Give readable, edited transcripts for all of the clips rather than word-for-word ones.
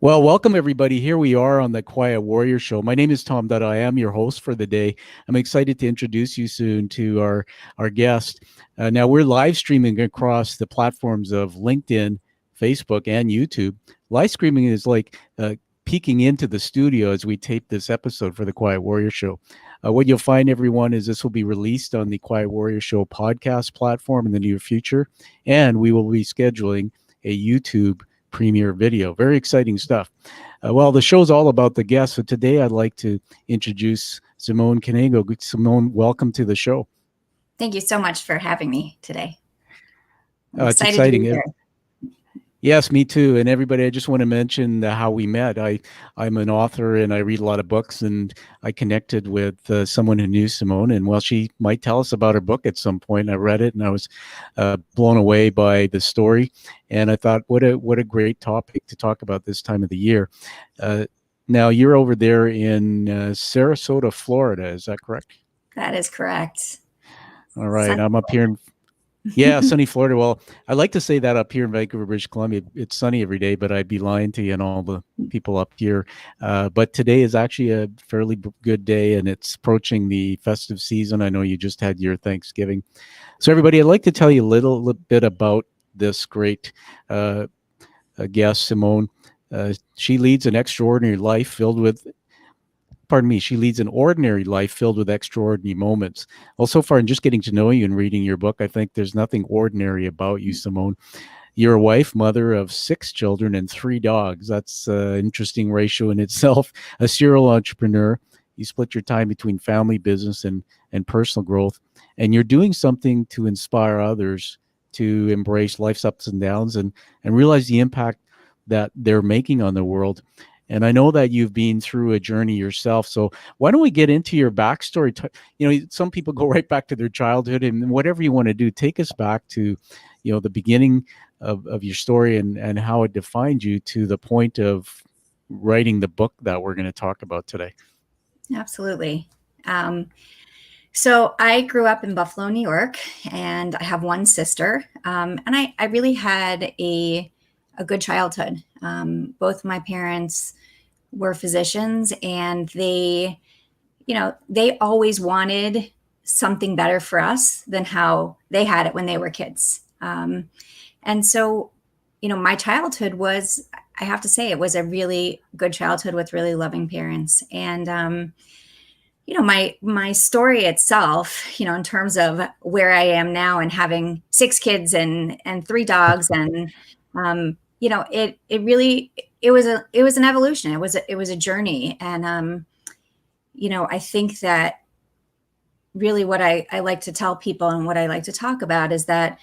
Well, welcome everybody. Here we are on the Quiet Warrior Show. My name is Tom Dutt. I am your host for the day. I'm excited to introduce you soon to our guest. Now we're live streaming across the platforms of LinkedIn, Facebook, and YouTube. Live streaming is like peeking into the studio as we tape this episode for the Quiet Warrior Show. What you'll find, everyone, is this will be released on the Quiet Warrior Show podcast platform in the near future, and we will be scheduling a YouTube premiere video. Very exciting stuff. Well, the show's all about the guests. So today I'd like to introduce Simone Knego. Simone, welcome to the show. Thank you so much for having me today. It's exciting. Yes, me too. And everybody, I just want to mention how we met. I'm an author and I read a lot of books, and I connected with someone who knew Simone. And well, she might tell us about her book at some point. I read it and I was blown away by the story. And I thought, what a great topic to talk about this time of the year. Now, you're over there in Sarasota, Florida. Is that correct? That is correct. All right. I'm up here in sunny Florida. Well, I like to say that up here in Vancouver, British Columbia, it's sunny every day, but I'd be lying to you and all the people up here. But today is actually a fairly good day, and it's approaching the festive season. I know you just had your Thanksgiving. So everybody, I'd like to tell you a little bit about this great guest, Simone. She leads an extraordinary life filled with she leads an ordinary life filled with extraordinary moments. Well, so far in just getting to know you and reading your book, I think there's nothing ordinary about you, Simone. You're a wife, mother of 6 children and 3 dogs. That's an interesting ratio in itself. A serial entrepreneur. You split your time between family, business, and personal growth. And you're doing something to inspire others to embrace life's ups and downs and realize the impact that they're making on the world. And I know that you've been through a journey yourself. So why don't we get into your backstory? Some people go right back to their childhood, and whatever you want to do, take us back to, the beginning of your story and how it defined you to the point of writing the book that we're going to talk about today. Absolutely. So I grew up in Buffalo, New York, and I have one sister. And I really had a good childhood. Both my parents were physicians, and they always wanted something better for us than how they had it when they were kids. And so, my childhood was, I have to say, it was a really good childhood with really loving parents. And, my story itself, in terms of where I am now and having 6 kids and 3 dogs and, it was an evolution. It was a journey. And, I think that really what I like to tell people and what I like to talk about is that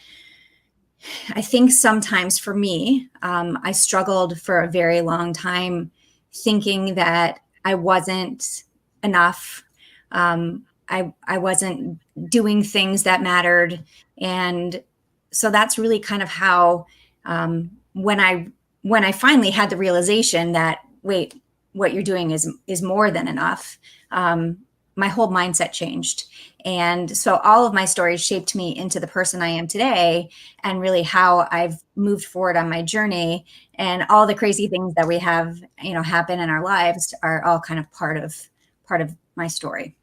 I think sometimes for me, I struggled for a very long time thinking that I wasn't enough. I wasn't doing things that mattered. And so that's really kind of how, when I finally had the realization that, wait, what you're doing is more than enough, my whole mindset changed. And so all of my stories shaped me into the person I am today, and really how I've moved forward on my journey, and all the crazy things that we have, happen in our lives are all kind of part of my story.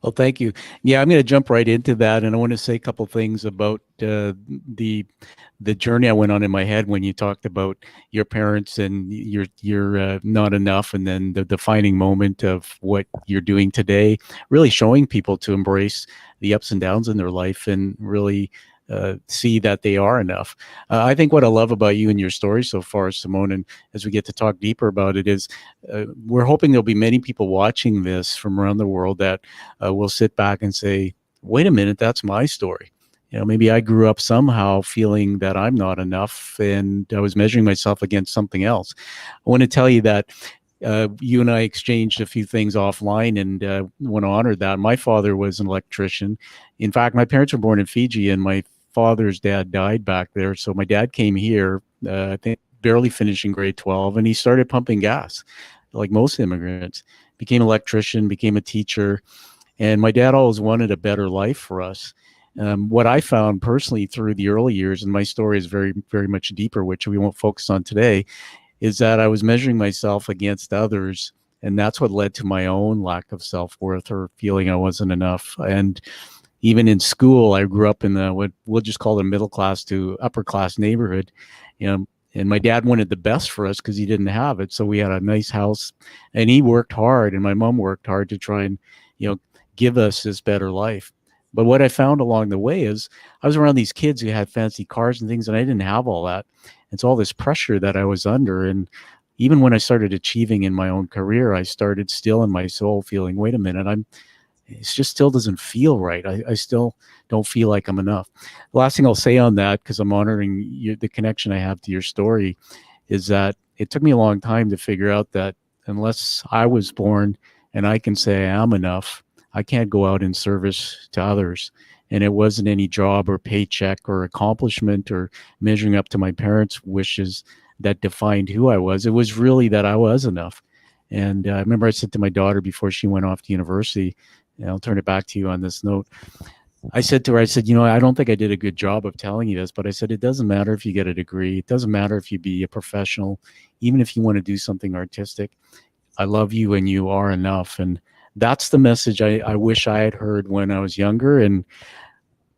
Well, thank you. Yeah, I'm going to jump right into that, and I want to say a couple things about the journey I went on in my head when you talked about your parents and you're not enough, and then the defining moment of what you're doing today, really showing people to embrace the ups and downs in their life and really see that they are enough. I think what I love about you and your story so far, Simone, and as we get to talk deeper about it, is we're hoping there'll be many people watching this from around the world that will sit back and say, wait a minute, that's my story. Maybe I grew up somehow feeling that I'm not enough, and I was measuring myself against something else. I want to tell you that you and I exchanged a few things offline, and want to honor that. My father was an electrician. In fact, my parents were born in Fiji, and my father's dad died back there. So my dad came here, I think barely finishing grade 12, and he started pumping gas like most immigrants, became an electrician, became a teacher. And my dad always wanted a better life for us. What I found personally through the early years, and my story is very, very much deeper, which we won't focus on today, is that I was measuring myself against others. And that's what led to my own lack of self-worth or feeling I wasn't enough. And even in school, I grew up in the what we'll just call the middle class to upper class neighborhood, you know. And my dad wanted the best for us because he didn't have it, so we had a nice house, and he worked hard, and my mom worked hard to try and, you know, give us this better life. But what I found along the way is I was around these kids who had fancy cars and things, and I didn't have all that. It's all this pressure that I was under, and even when I started achieving in my own career, I started still in my soul feeling, wait a minute, it just still doesn't feel right. I still don't feel like I'm enough. The last thing I'll say on that, because I'm honoring you, the connection I have to your story, is that it took me a long time to figure out that unless I was born and I can say I am enough, I can't go out in service to others. And it wasn't any job or paycheck or accomplishment or measuring up to my parents' wishes that defined who I was. It was really that I was enough. And I remember I said to my daughter before she went off to university, and I'll turn it back to you on this note. I said to her, I said, you know, I don't think I did a good job of telling you this, but I said, it doesn't matter if you get a degree. It doesn't matter if you be a professional, even if you want to do something artistic. I love you and you are enough. And that's the message I wish I had heard when I was younger. And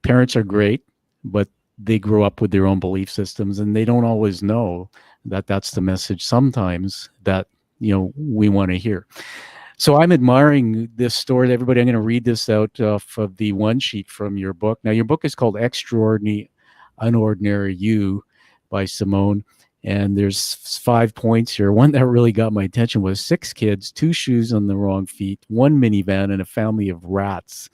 parents are great, but they grow up with their own belief systems and they don't always know that that's the message sometimes that, you know, we want to hear. So I'm admiring this story. Everybody, I'm going to read this out of the one sheet from your book. Now, your book is called Extraordinary UnOrdinary You by Simone. And there's 5 points here. One that really got my attention was 6 kids, 2 shoes on the wrong feet, 1 minivan, and a family of rats.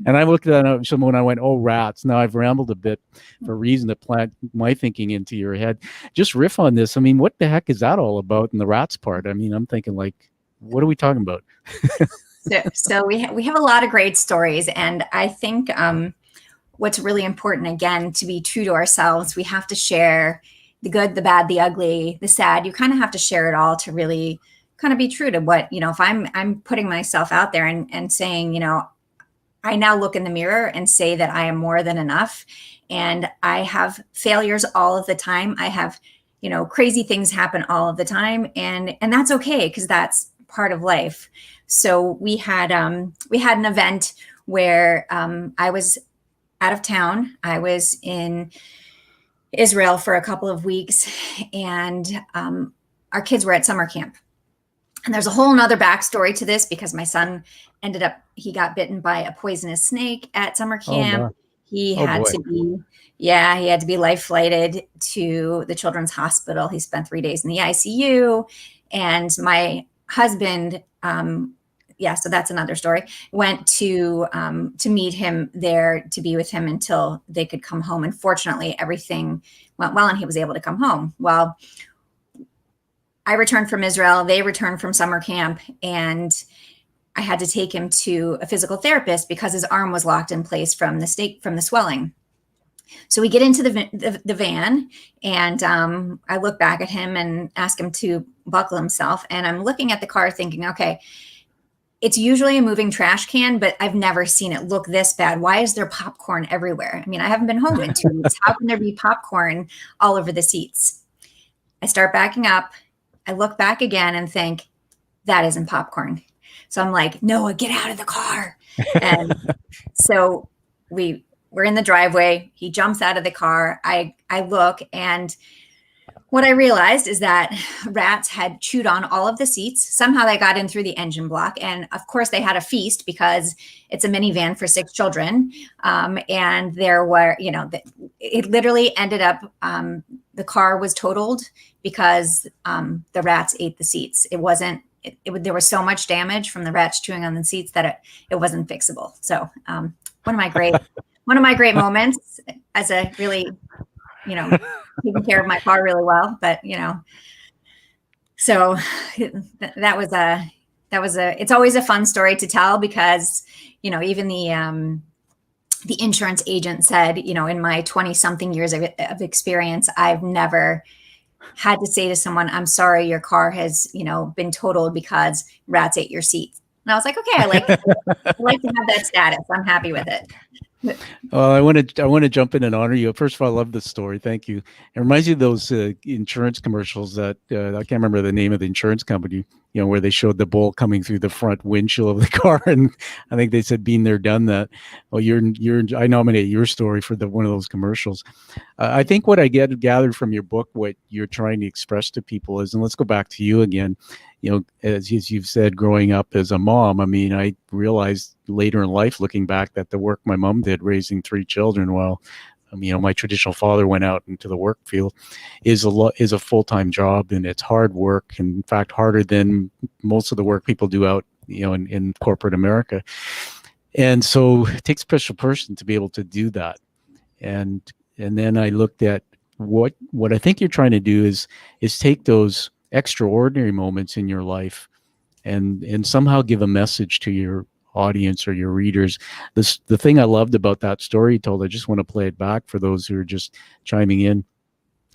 And I looked at that, Simone, and I went, oh, rats. Now I've rambled a bit for a reason to plant my thinking into your head. Just riff on this. I mean, what the heck is that all about in the rats part? I mean, I'm thinking like, what are we talking about? So we have a lot of great stories, and I think what's really important, again, to be true to ourselves, we have to share the good, the bad, the ugly, the sad. You kind of have to share it all to really kind of be true to what, you know, if I'm putting myself out there and saying, you know, I now look in the mirror and say that I am more than enough, and I have failures all of the time. I have, you know, crazy things happen all of the time, and that's okay, because that's part of life. So we had an event where I was out of town. I was in Israel for a couple of weeks, and our kids were at summer camp. And there's a whole nother backstory to this, because my son he got bitten by a poisonous snake at summer camp. Oh, He oh had boy. he had to be life flighted to the children's hospital. He spent 3 days in the ICU, and my husband, so that's another story, went to meet him there, to be with him until they could come home. And fortunately, everything went well and he was able to come home. Well, I returned from Israel, they returned from summer camp, and I had to take him to a physical therapist because his arm was locked in place from the swelling. So we get into the van, and I look back at him and ask him to buckle himself. And I'm looking at the car thinking, okay, it's usually a moving trash can, but I've never seen it look this bad. Why is there popcorn everywhere? I mean, I haven't been home in 2 weeks. How can there be popcorn all over the seats? I start backing up. I look back again and think, that isn't popcorn. So I'm like, Noah, get out of the car. And so we're in the driveway. He jumps out of the car. I look, and what I realized is that rats had chewed on all of the seats. Somehow they got in through the engine block. And of course they had a feast because it's a minivan for 6 children. And there were, you know, it literally ended up, the car was totaled because the rats ate the seats. There was so much damage from the rats chewing on the seats that it wasn't fixable. So one of my great moments as a really, you know, taking care of my car really well, but you know, so that was it's always a fun story to tell, because, you know, even the insurance agent said, you know, in my 20 something years of experience, I've never had to say to someone, I'm sorry, your car has, you know, been totaled because rats ate your seat. And I was like, okay, I like to have that status. I'm happy with it. Well, I want to jump in and honor you. First of all, I love this story. Thank you. It reminds you of those insurance commercials that I can't remember the name of the insurance company. Where they showed the bull coming through the front windshield of the car, and I think they said, "Been there, done that." Well, I nominate your story for the one of those commercials. I think what I gathered from your book, what you're trying to express to people is, and let's go back to you again. As you've said, growing up as a mom, I mean, I realized later in life, looking back, that the work my mom did raising three children while, my traditional father went out into the work field is a full-time job, and it's hard work. In fact, harder than most of the work people do out, in corporate America. And so it takes a special person to be able to do that. And then I looked at what I think you're trying to do is take those extraordinary moments in your life and somehow give a message to your audience or your readers. The thing I loved about that story you told, I just want to play it back for those who are just chiming in.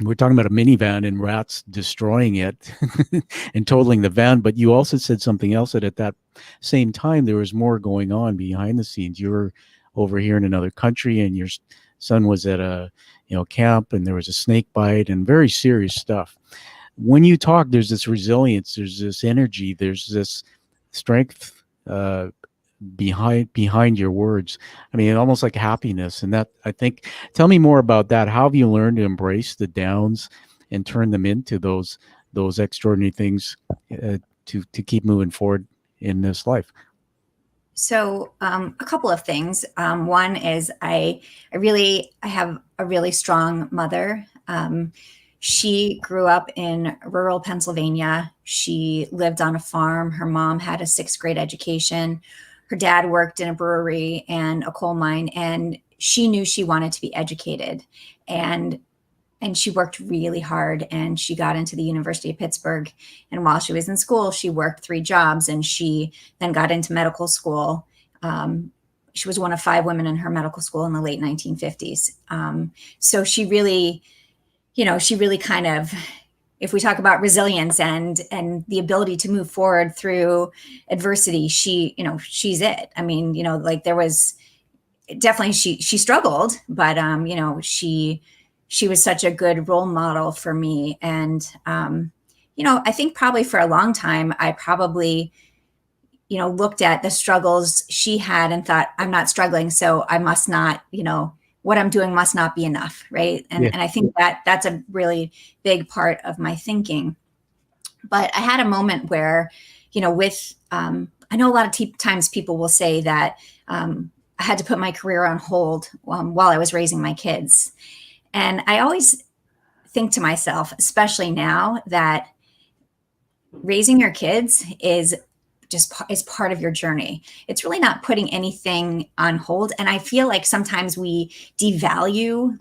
We're talking about a minivan and rats destroying it and totaling the van, but you also said something else, that at that same time there was more going on behind the scenes. You were over here in another country, and your son was at a camp, and there was a snake bite and very serious stuff. When you talk, there's this resilience, there's this energy, there's this strength behind your words. I mean, almost like happiness. And that, I think, tell me more about that. How have you learned to embrace the downs and turn them into those extraordinary things to keep moving forward in this life? So a couple of things. One is I have a really strong mother. She grew up in rural Pennsylvania. She lived on a farm. Her mom had a sixth grade education. Her dad worked in a brewery and a coal mine, and she knew she wanted to be educated. And she worked really hard, and she got into the University of Pittsburgh. And while she was in school, she worked 3 jobs, and she then got into medical school. She was one of 5 women in her medical school in the late 1950s. So she really kind of, if we talk about resilience and the ability to move forward through adversity, she's it. I mean, there was definitely, she struggled, but, she was such a good role model for me. And, I think probably for a long time, I probably, looked at the struggles she had and thought, I'm not struggling, so I must not, what I'm doing must not be enough. Right. And, Yeah. and I think that's a really big part of my thinking. But I had a moment where, I know a lot of times people will say that I had to put my career on hold while I was raising my kids. And I always think to myself, especially now, that raising your kids is part of your journey. It's really not putting anything on hold. And I feel like sometimes we devalue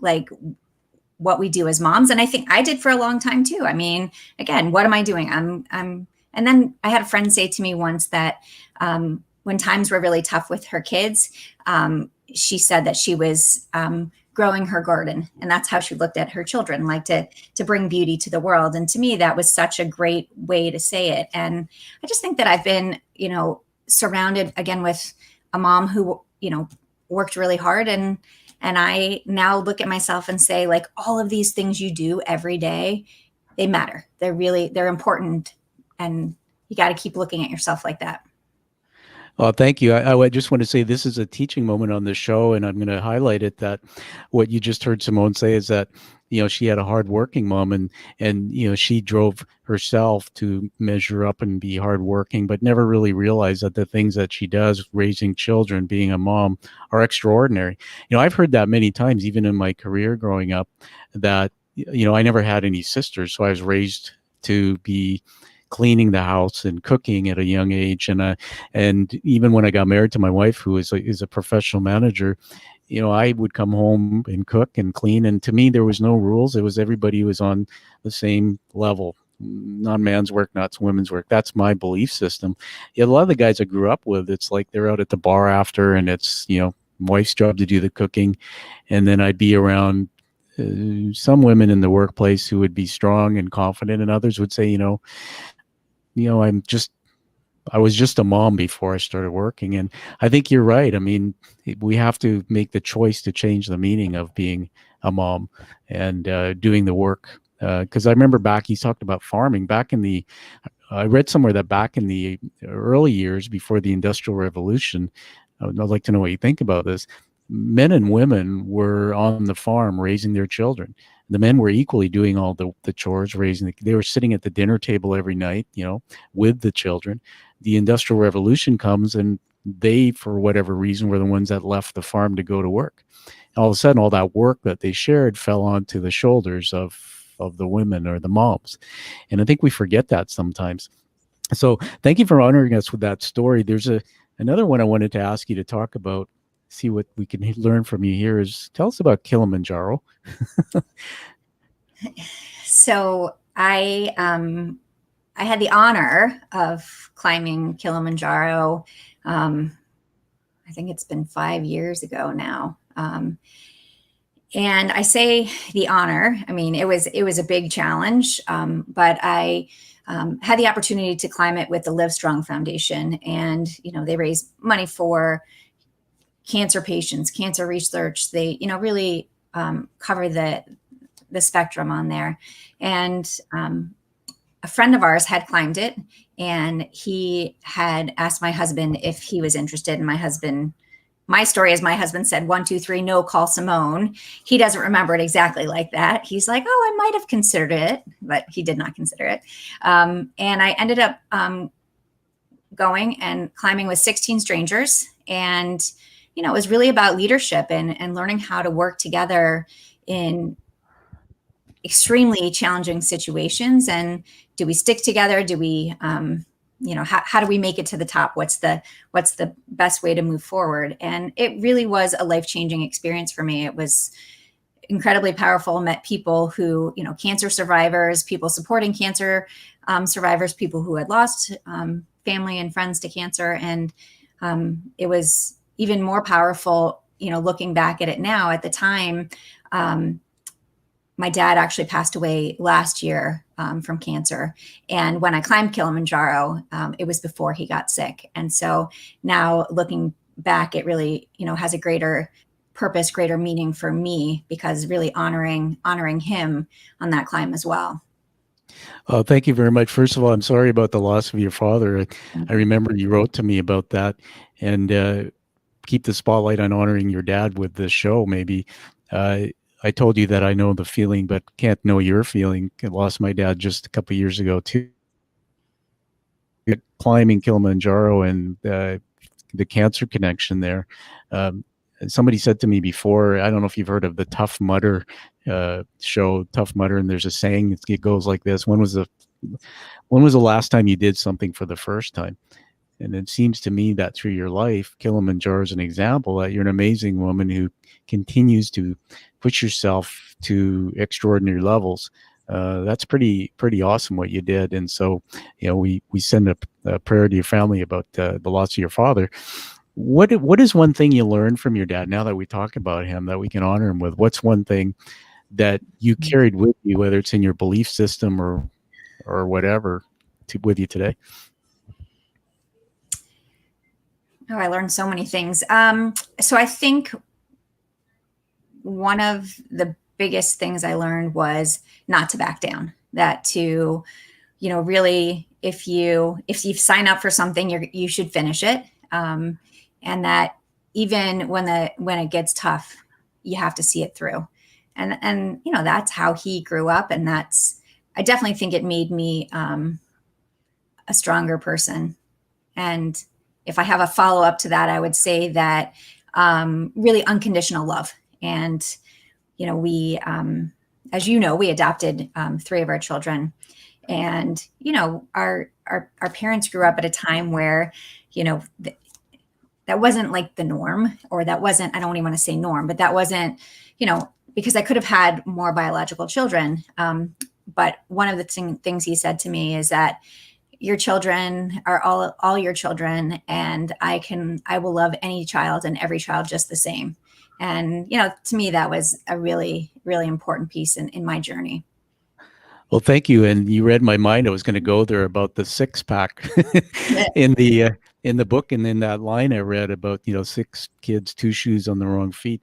what we do as moms. And I think I did for a long time too. I mean, again, what am I doing? And then I had a friend say to me once that when times were really tough with her kids, she said that she was growing her garden, and that's how she looked at her children, like to bring beauty to the world. And to me, that was such a great way to say it. And I just think that I've been, surrounded again with a mom who, worked really hard. And I now look at myself and say, like, all of these things you do every day, they matter. They're important. And you got to keep looking at yourself like that. Well, thank you. I just want to say this is a teaching moment on the show, and I'm going to highlight it, that what you just heard Simone say is that, she had a hardworking mom, and she drove herself to measure up and be hardworking, but never really realized that the things that she does, raising children, being a mom, are extraordinary. I've heard that many times, even in my career growing up, that, I never had any sisters, so I was raised to be cleaning the house and cooking at a young age. And even when I got married to my wife, who is a professional manager, I would come home and cook and clean. And to me, there was no rules. It was everybody was on the same level. Not man's work, not women's work. That's my belief system. A lot of the guys I grew up with, it's like they're out at the bar after, and it's, wife's job to do the cooking. And then I'd be around some women in the workplace who would be strong and confident, and others would say, I'm just I was just a mom before I started working. And I think you're right. I mean, we have to make the choice to change the meaning of being a mom and doing the work. Because I remember back, he talked about farming back in the, I read somewhere that back in the early years before the Industrial Revolution, I'd like to know what you think about this. Men and women were on the farm raising their children. The men were equally doing all the chores, they were sitting at the dinner table every night, with the children. The Industrial Revolution comes and they, for whatever reason, were the ones that left the farm to go to work. All of a sudden, all that work that they shared fell onto the shoulders of the women or the moms. And I think we forget that sometimes. So thank you for honoring us with that story. There's another one I wanted to ask you to talk about, see what we can learn from you here is tell us about Kilimanjaro. So I had the honor of climbing Kilimanjaro. I think it's been 5 years ago now. And I say the honor, I mean, it was a big challenge, but I had the opportunity to climb it with the Live Strong Foundation. And, they raise money for cancer patients, cancer research. They, really cover the spectrum on there. And a friend of ours had climbed it, and he had asked my husband if he was interested. And my story is my husband said, 1, 2, 3, no, call Simone. He doesn't remember it exactly like that. He's like, oh, I might have considered it, but he did not consider it. And I ended up going and climbing with 16 strangers. And, it was really about leadership and learning how to work together in extremely challenging situations. And do we stick together? Do we, how do we make it to the top? What's the best way to move forward? And it really was a life-changing experience for me. It was incredibly powerful. Met people who, cancer survivors, people supporting cancer survivors, people who had lost family and friends to cancer. And it was even more powerful, looking back at it now. At the time, my dad actually passed away last year from cancer. And when I climbed Kilimanjaro, it was before he got sick. And so now looking back, it really, has a greater purpose, greater meaning for me, because really honoring him on that climb as well. Thank you very much. First of all, I'm sorry about the loss of your father. I remember you wrote to me about that, and keep the spotlight on honoring your dad with this show. Maybe I told you that I know the feeling, but can't know your feeling. I lost my dad just a couple of years ago too. Climbing Kilimanjaro and the cancer connection there. Somebody said to me before, I don't know if you've heard of the Tough Mudder show, Tough Mudder, and there's a saying, it goes like this: when was the last time you did something for the first time? And it seems to me that through your life, Kilimanjaro is an example that you're an amazing woman who continues to push yourself to extraordinary levels. That's pretty awesome what you did. And so, we send a prayer to your family about the loss of your father. What is one thing you learned from your dad, now that we talk about him, that we can honor him with? What's one thing that you carried with you, whether it's in your belief system or whatever, with you today? Oh, I learned so many things. So I think one of the biggest things I learned was not to back down. That to, really, if you sign up for something, you should finish it. And that even when it gets tough, you have to see it through. And that's how he grew up, and I definitely think it made me a stronger person. And if I have a follow up to that, I would say that really unconditional love. And we, as we adopted 3 of our children, and our parents grew up at a time where that wasn't like the norm, or that wasn't, I don't even want to say norm, but that wasn't, because I could have had more biological children. But one of the things he said to me is that your children are all your children, and I will love any child and every child just the same. And, to me, that was a really, really important piece in my journey. Well, thank you. And you read my mind. I was going to go there about the six pack Yeah. in the book, and in that line I read about, six kids, two shoes on the wrong feet.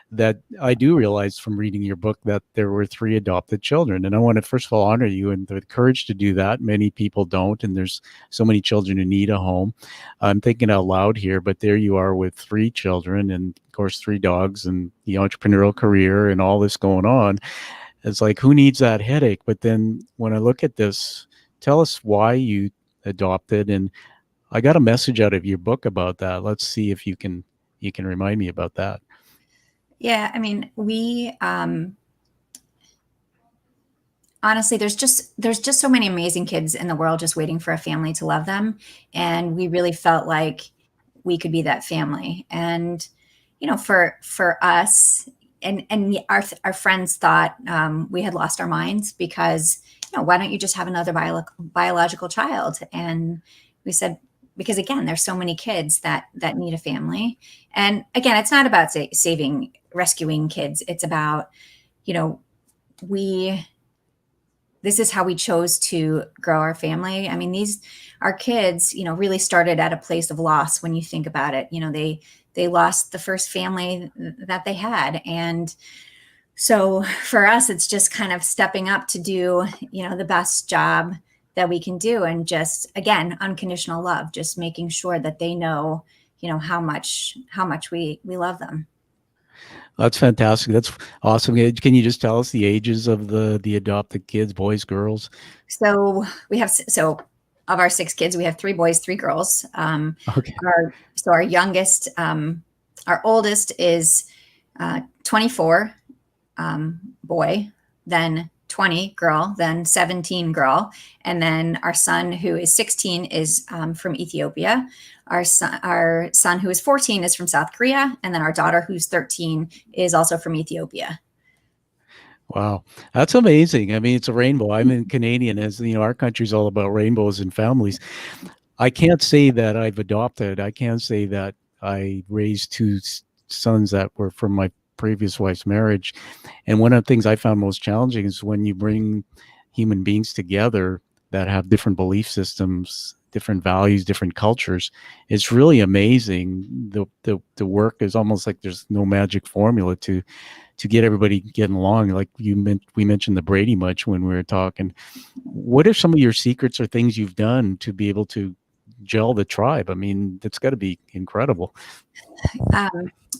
That I do realize from reading your book that there were three adopted children, and I want to first of all honor you and the courage to do that. Many people don't, and there's so many children who need a home. I'm thinking out loud here, but there you are with three children, and of course three dogs, and the entrepreneurial career, and all this going on. It's like, who needs that headache? But then when I look at this, tell us why you adopted. And I got a message out of your book about that. Let's see if you can remind me about that. Yeah, I mean, we honestly, there's just so many amazing kids in the world just waiting for a family to love them, and we really felt like we could be that family. And for us, and our friends thought we had lost our minds because why don't you just have another biological child? And we said, because again, there's so many kids that need a family. And again, it's not about rescuing kids. It's about, we this is how we chose to grow our family. I mean, our kids, really started at a place of loss. When you think about it, they lost the first family that they had. And so for us, it's just kind of stepping up to do, the best job that we can do. And just, again, unconditional love, just making sure that they know, how much we love them. That's fantastic. That's awesome. Can you just tell us the ages of the adopted kids, boys, girls? So of our six kids, we have three boys, three girls. Okay. Our youngest, our oldest is 24 boy, then 20 girl, then 17 girl. And then our son, who is 16, is from Ethiopia. Our son, who is 14, is from South Korea. And then our daughter, who's 13, is also from Ethiopia. Wow, that's amazing. I mean, it's a rainbow. I'm in Canadian, as you know, our country's all about rainbows and families. I can't say that I've adopted. I can't say that I raised two sons that were from my previous wife's marriage. And one of the things I found most challenging is when you bring human beings together that have different belief systems, different values, different cultures. It's really amazing. The work is almost like there's no magic formula to get everybody getting along. Like we mentioned the Brady Bunch when we were talking. What are some of your secrets or things you've done to be able to gel the tribe? I mean, that's got to be incredible.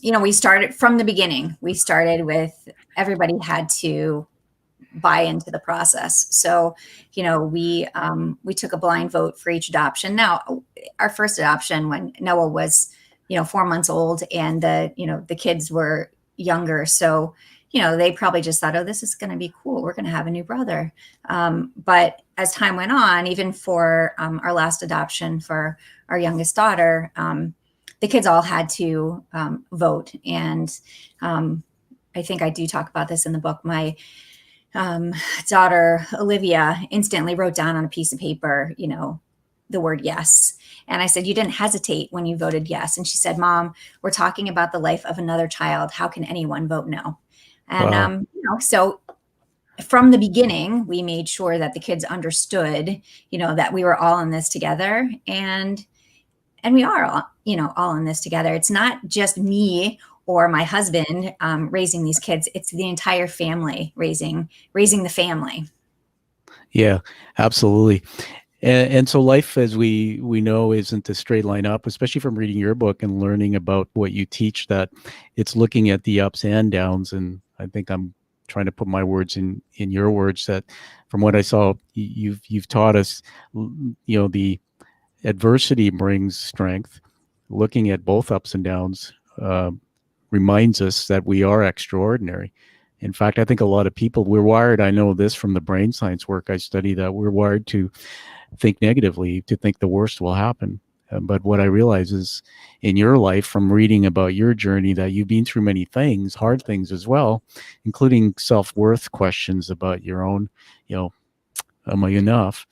We started from the beginning. We started with everybody had to buy into the process. So, we took a blind vote for each adoption. Now, our first adoption, when Noah was, 4 months old, and the kids were younger. So, they probably just thought, oh, this is going to be cool. We're going to have a new brother. But as time went on, even for our last adoption for our youngest daughter, the kids all had to vote. And I think I do talk about this in the book. My daughter, Olivia, instantly wrote down on a piece of paper, the word yes. And I said, you didn't hesitate when you voted yes. And she said, Mom, we're talking about the life of another child. How can anyone vote no? And, Wow. So from the beginning, we made sure that the kids understood, that we were all in this together. And we are all in this together. It's not just me or my husband raising these kids. It's the entire family raising the family. Yeah, absolutely. And so life, as we know, isn't a straight line up, especially from reading your book and learning about what you teach, that it's looking at the ups and downs. And I think I'm trying to put my words in your words, that from what I saw, you've taught us, the adversity brings strength. Looking at both ups and downs reminds us that we are extraordinary. In fact, I think a lot of people, we're wired, I know this from the brain science work I study, that we're wired to think negatively, to think the worst will happen. But what I realize is in your life, from reading about your journey, that you've been through many things, hard things as well, including self-worth questions about your own, am I enough?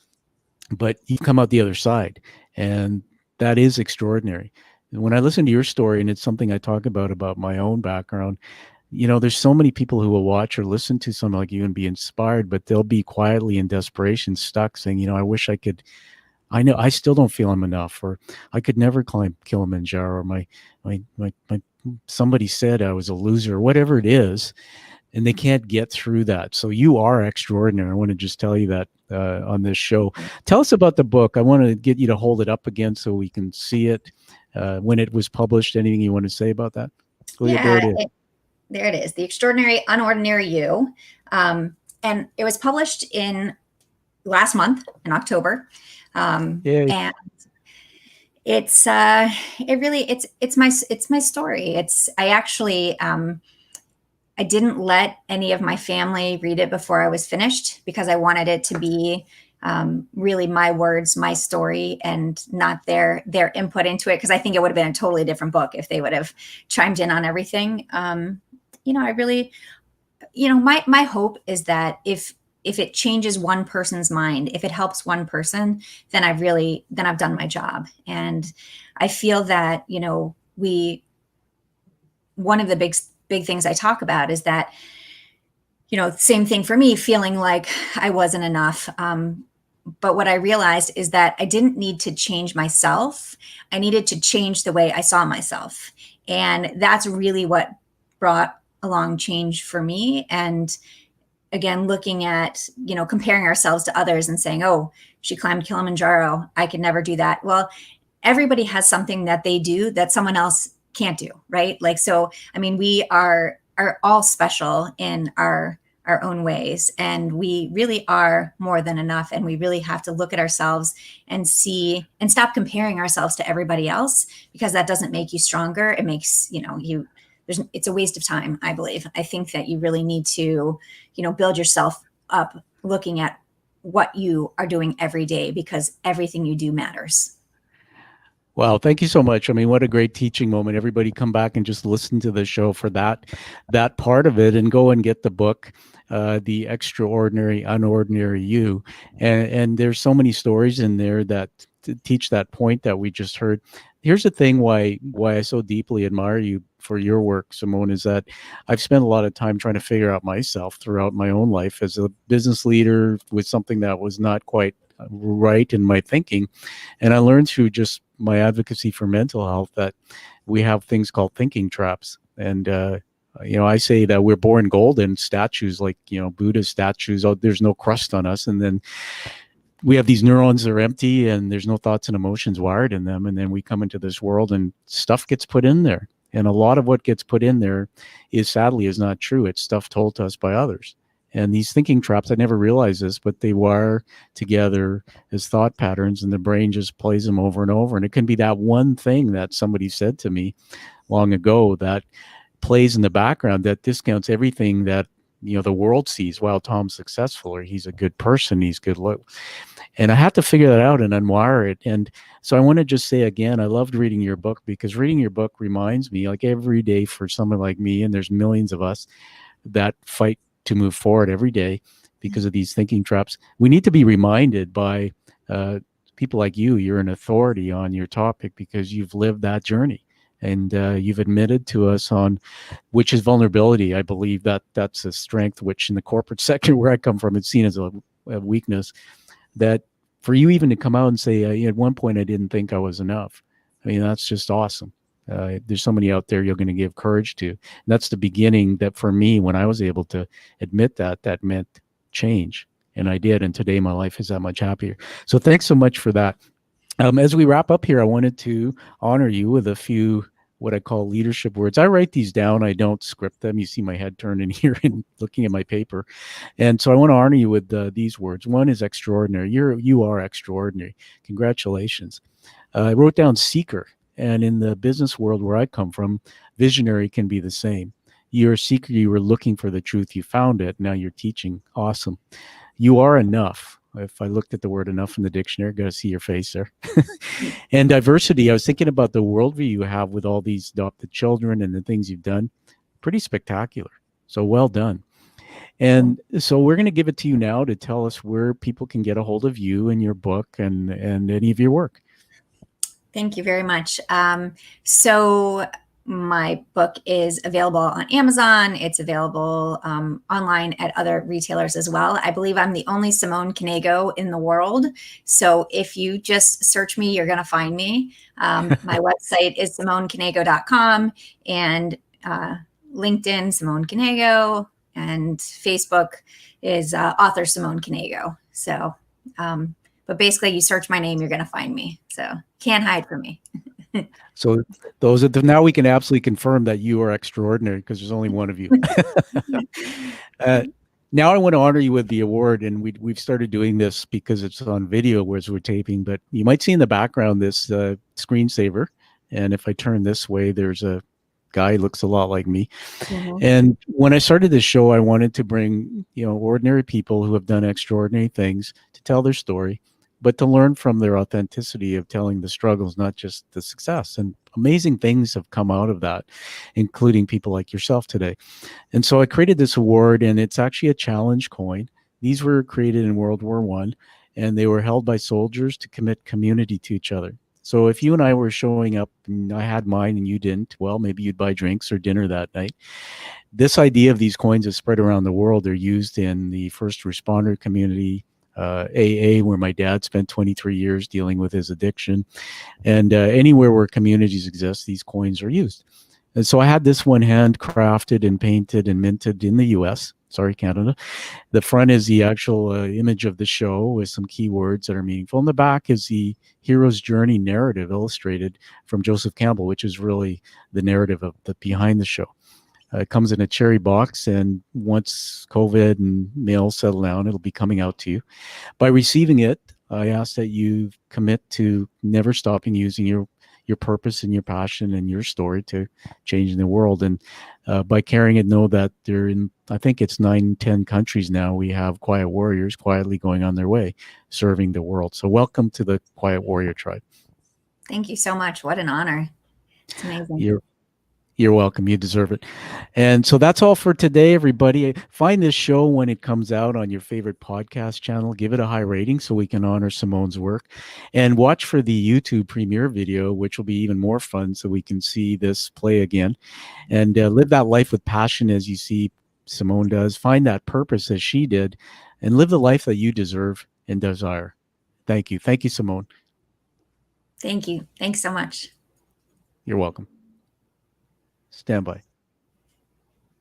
But you come out the other side, and that is extraordinary. When I listen to your story, and it's something I talk about my own background, there's so many people who will watch or listen to someone like you and be inspired, but they'll be quietly in desperation stuck saying, I wish I could. I know I still don't feel I'm enough, or I could never climb Kilimanjaro, or my somebody said I was a loser, or whatever it is, and they can't get through that. So you are extraordinary. I want to just tell you that on this show. Tell us about the book. I want to get you to hold it up again so we can see it when it was published. Anything you want to say about that? Oh, yeah, there Yeah, it is. there it is. The Extraordinary UnOrdinary You. And it was published in last month in October. Yay. And it's it's my story. I actually I didn't let any of my family read it before I was finished because I wanted it to be really my words, my story, and not their input into it, because I think it would have been a totally different book if they would have chimed in on everything. I really, my hope is that if it changes one person's mind, if it helps one person, then I've done my job. And I feel that, one of the big things I talk about is that, same thing for me, feeling like I wasn't enough. But what I realized is that I didn't need to change myself. I needed to change the way I saw myself. And that's really what brought along change for me. And again, looking at, comparing ourselves to others and saying, oh, she climbed Kilimanjaro, I could never do that. Well, everybody has something that they do that someone else can't do, right? Like, so, I mean, we are all special in our own ways, and we really are more than enough. And we really have to look at ourselves and see and stop comparing ourselves to everybody else, because that doesn't make you stronger. It makes, it's a waste of time, I believe. I think that you really need to, build yourself up looking at what you are doing every day, because everything you do matters. Wow, thank you so much. I mean, what a great teaching moment. Everybody come back and just listen to the show for that part of it, and go and get the book, The Extraordinary Unordinary You. And there's so many stories in there that teach that point that we just heard. Here's the thing why I so deeply admire you for your work, Simone, is that I've spent a lot of time trying to figure out myself throughout my own life as a business leader with something that was not quite right in my thinking. And I learned through just my advocacy for mental health that we have things called thinking traps. And, I say that we're born golden, statues like, Buddha statues, oh, there's no crust on us. And then we have these neurons that are empty and there's no thoughts and emotions wired in them. And then we come into this world and stuff gets put in there. And a lot of what gets put in there sadly is not true. It's stuff told to us by others. And these thinking traps, I never realized this, but they wire together as thought patterns, and the brain just plays them over and over. And it can be that one thing that somebody said to me long ago that plays in the background that discounts everything that the world sees. Wow, Tom's successful, or he's a good person, he's good. And I had to figure that out and unwire it. And so I want to just say again, I loved reading your book, because reading your book reminds me, like every day for someone like me, and there's millions of us that fight to move forward every day because of these thinking traps. We need to be reminded by people like you. You're an authority on your topic because you've lived that journey, and you've admitted to us on which is vulnerability. I believe that that's a strength, which in the corporate sector where I come from, it's seen as a weakness. That for you even to come out and say, at one point I didn't think I was enough. I mean, that's just awesome. There's somebody out there you're going to give courage to. And that's the beginning that for me, when I was able to admit that meant change. And I did. And today my life is that much happier. So thanks so much for that. As we wrap up here, I wanted to honor you with a few what I call leadership words. I write these down. I don't script them. You see my head turning here and looking at my paper. And so I want to honor you with these words. One is extraordinary. You are extraordinary. Congratulations. I wrote down seeker. And in the business world where I come from, visionary can be the same. You're a seeker. You were looking for the truth. You found it. Now you're teaching. Awesome. You are enough. If I looked at the word enough in the dictionary, got to see your face there. And diversity, I was thinking about the worldview you have with all these adopted children and the things you've done. Pretty spectacular. So well done. And so we're going to give it to you now to tell us where people can get a hold of you and your book and any of your work. Thank you very much. So my book is available on Amazon. It's available online at other retailers as well. I believe I'm the only Simone Knego in the world. So if you just search me, you're going to find me. My website is simoneknego.com, and LinkedIn, Simone Knego, and Facebook is author Simone Knego. So, but basically you search my name, you're going to find me. So can't hide from me. So those are now we can absolutely confirm that you are extraordinary because there's only one of you. uh, Now I want to honor you with the award, and we've started doing this because it's on video, whereas we're taping. But you might see in the background this screensaver, and if I turn this way, there's a guy who looks a lot like me. And when I started this show, I wanted to bring, ordinary people who have done extraordinary things to tell their story, but to learn from their authenticity of telling the struggles, not just the success. And amazing things have come out of that, including people like yourself today. And so I created this award, and it's actually a challenge coin. These were created in World War I, and they were held by soldiers to commit community to each other. So if you and I were showing up and I had mine and you didn't, well, maybe you'd buy drinks or dinner that night. This idea of these coins is spread around the world. They're used in the first responder community, AA, where my dad spent 23 years dealing with his addiction. And anywhere where communities exist, these coins are used. And so I had this one handcrafted and painted and minted in the US. Sorry, Canada. The front is the actual image of the show with some keywords that are meaningful. And the back is the hero's journey narrative illustrated from Joseph Campbell, which is really the narrative of the behind the show. It comes in a cherry box, and once COVID and mail settle down, it'll be coming out to you. By receiving it, I ask that you commit to never stopping using your purpose and your passion and your story to changing the world. And by carrying it, know that they're in, I think it's 9-10 countries now. We have quiet warriors quietly going on their way, serving the world. So welcome to the Quiet Warrior Tribe. Thank you so much. What an honor. It's amazing. You're welcome. You deserve it. And so that's all for today, everybody. Find this show when it comes out on your favorite podcast channel. Give it a high rating so we can honor Simone's work. And watch for the YouTube premiere video, which will be even more fun so we can see this play again. And live that life with passion as you see Simone does. Find that purpose as she did. And live the life that you deserve and desire. Thank you. Thank you, Simone. Thank you. Thanks so much. You're welcome. Stand by.